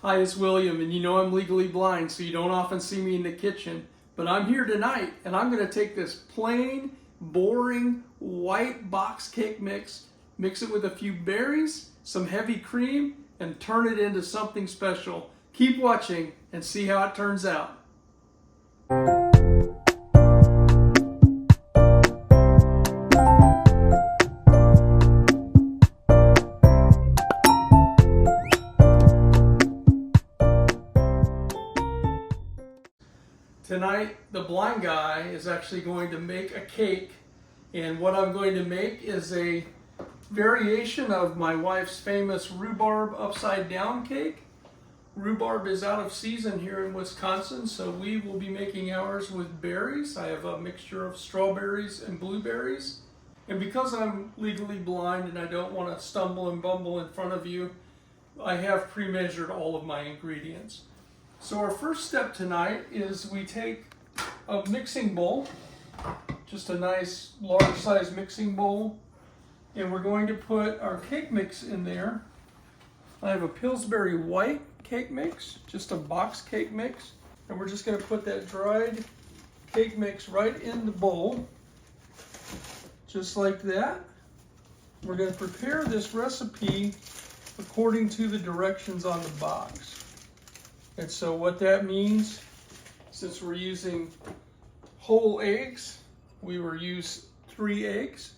Hi, it's William, and you know I'm legally blind, so you don't often see me in the kitchen. But I'm here tonight, and I'm going to take this plain, boring, white box cake mix it with a few berries, some heavy cream, and turn it into something special. Keep watching and see how it turns out. Tonight, the blind guy is actually going to make a cake, and what I'm going to make is a variation of my wife's famous rhubarb upside down cake. Rhubarb is out of season here in Wisconsin, so we will be making ours with berries. I have a mixture of strawberries and blueberries. And because I'm legally blind and I don't want to stumble and bumble in front of you, I have pre-measured all of my ingredients. So our first step tonight is we take a mixing bowl, just a nice large size mixing bowl, and we're going to put our cake mix in there. I have a Pillsbury white cake mix, just a box cake mix, and we're just going to put that dried cake mix right in the bowl, just like that. We're going to prepare this recipe according to the directions on the box. And so what that means, since we're using whole eggs, we will use 3 eggs.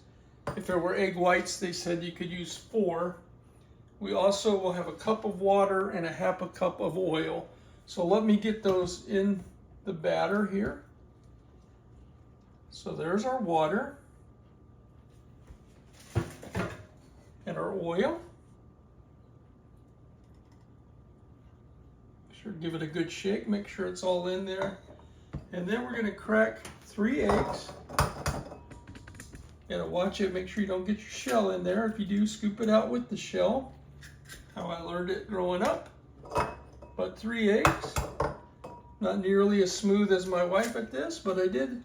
If there were egg whites, they said you could use 4. We also will have a cup of water and a half a cup of oil. So let me get those in the batter here. So there's our water and our oil. Give it a good shake, make sure it's all in there. And then we're going to crack 3 eggs. You gotta watch it, make sure you don't get your shell in there. If you do, scoop it out with the shell. How I learned it growing up. But 3 eggs. Not nearly as smooth as my wife at this, but I did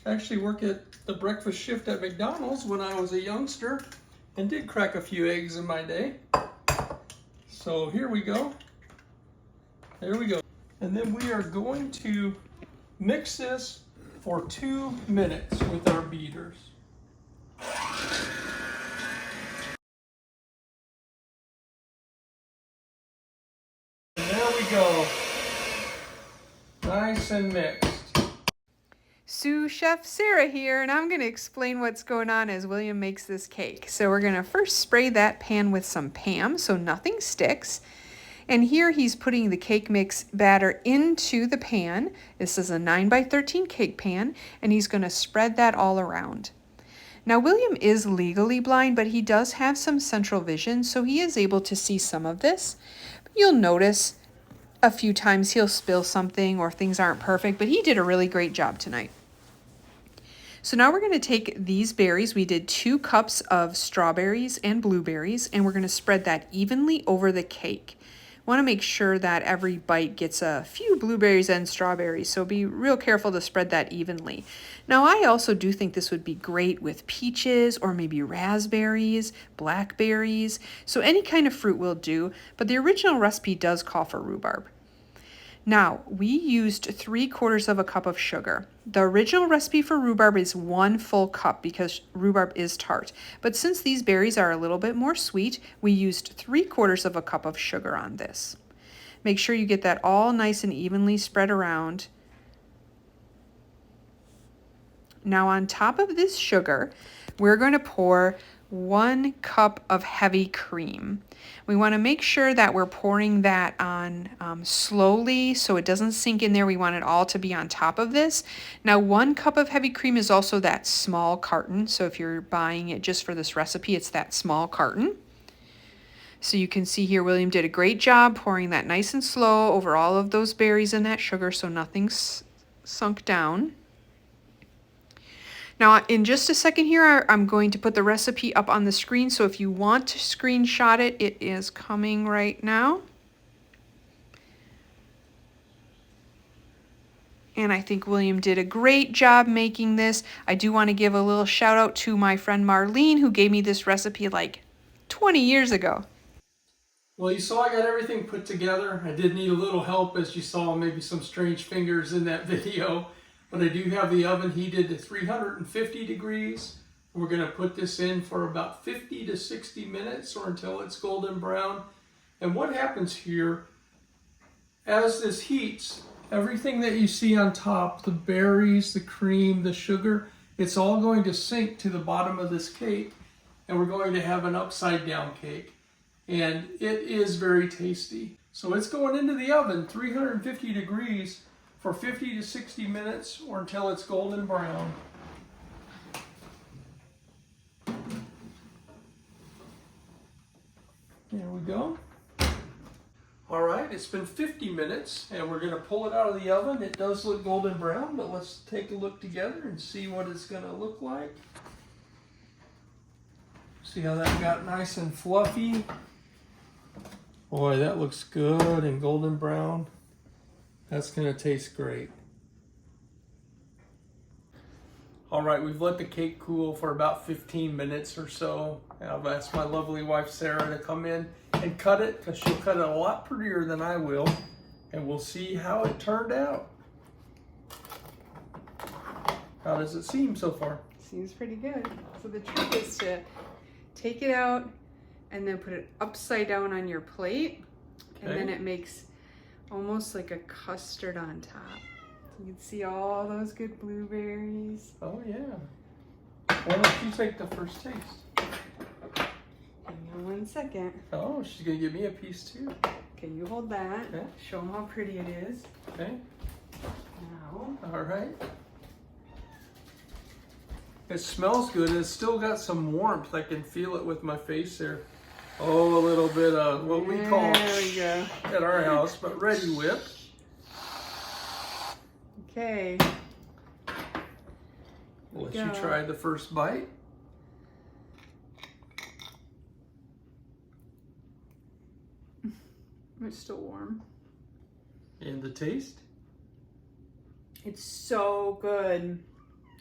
actually work at the breakfast shift at McDonald's when I was a youngster and did crack a few eggs in my day. So here we go. There we go. And then we are going to mix this for 2 minutes with our beaters. And there we go. Nice and mixed. Sous Chef Sarah here, and I'm going to explain what's going on as William makes this cake. So we're going to first spray that pan with some Pam so nothing sticks. And here he's putting the cake mix batter into the pan. This is a 9x13 cake pan, and he's going to spread that all around. Now, William is legally blind, but he does have some central vision, so he is able to see some of this. You'll notice a few times he'll spill something or things aren't perfect, but he did a really great job tonight. So now we're going to take these berries. We did 2 cups of strawberries and blueberries, and we're going to spread that evenly over the cake. Want to make sure that every bite gets a few blueberries and strawberries, so be real careful to spread that evenly. Now, I also do think this would be great with peaches or maybe raspberries, blackberries, so any kind of fruit will do, but the original recipe does call for rhubarb. Now, we used 3/4 of a cup of sugar. The original recipe for rhubarb is 1 full cup because rhubarb is tart. But since these berries are a little bit more sweet, we used 3/4 of a cup of sugar on this. Make sure you get that all nice and evenly spread around. Now, on top of this sugar, we're going to pour 1 cup of heavy cream. We want to make sure that we're pouring that on slowly so it doesn't sink in there. We want it all to be on top of this. Now, 1 cup of heavy cream is also that small carton. So if you're buying it just for this recipe, it's that small carton. So you can see here, William did a great job pouring that nice and slow over all of those berries and that sugar so nothing's sunk down. Now, in just a second here, I'm going to put the recipe up on the screen, so if you want to screenshot it, it is coming right now. And I think William did a great job making this. I do want to give a little shout out to my friend Marlene, who gave me this recipe like 20 years ago. Well, you saw I got everything put together. I did need a little help, as you saw maybe some strange fingers in that video. But I do have the oven heated to 350 degrees. We're going to put this in for about 50 to 60 minutes or until it's golden brown. And what happens here, as this heats, everything that you see on top, the berries, the cream, the sugar, it's all going to sink to the bottom of this cake. And we're going to have an upside down cake. And it is very tasty. So it's going into the oven, 350 degrees, for 50 to 60 minutes or until it's golden brown. There we go. All right, it's been 50 minutes and we're going to pull it out of the oven. It does look golden brown, but let's take a look together and see what it's going to look like. See how that got nice and fluffy? Boy, that looks good and golden brown. That's going to taste great. All right, we've let the cake cool for about 15 minutes or so. I've asked my lovely wife Sarah to come in and cut it, because she'll cut it a lot prettier than I will. And we'll see how it turned out. How does it seem so far? Seems pretty good. So the trick is to take it out and then put it upside down on your plate. Okay. And then it makes almost like a custard on top. You can see all those good blueberries. Oh yeah. Why don't you take the first taste? Hang on 1 second. Oh, she's gonna give me a piece too. Okay, you hold that. Okay. Show them how pretty it is. Okay. Now. All right. It smells good. It's still got some warmth. I can feel it with my face there. Oh, a little bit of what we call at our house, but Ready Whip. Okay. We'll let you try the first bite. It's still warm. And the taste? It's so good.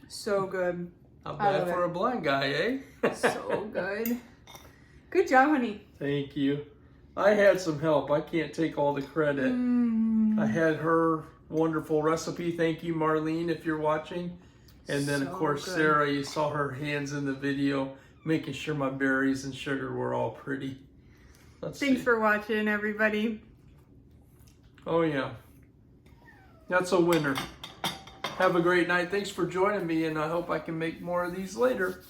So good. Not bad for a blind guy, eh? So good. Good job, honey. Thank you. I had some help. I can't take all the credit. I had her wonderful recipe. Thank you, Marlene, if you're watching. And then, of course, good. Sarah, you saw her hands in the video, making sure my berries and sugar were all pretty. Thanks for watching, everybody. Oh, yeah. That's a winner. Have a great night. Thanks for joining me, and I hope I can make more of these later.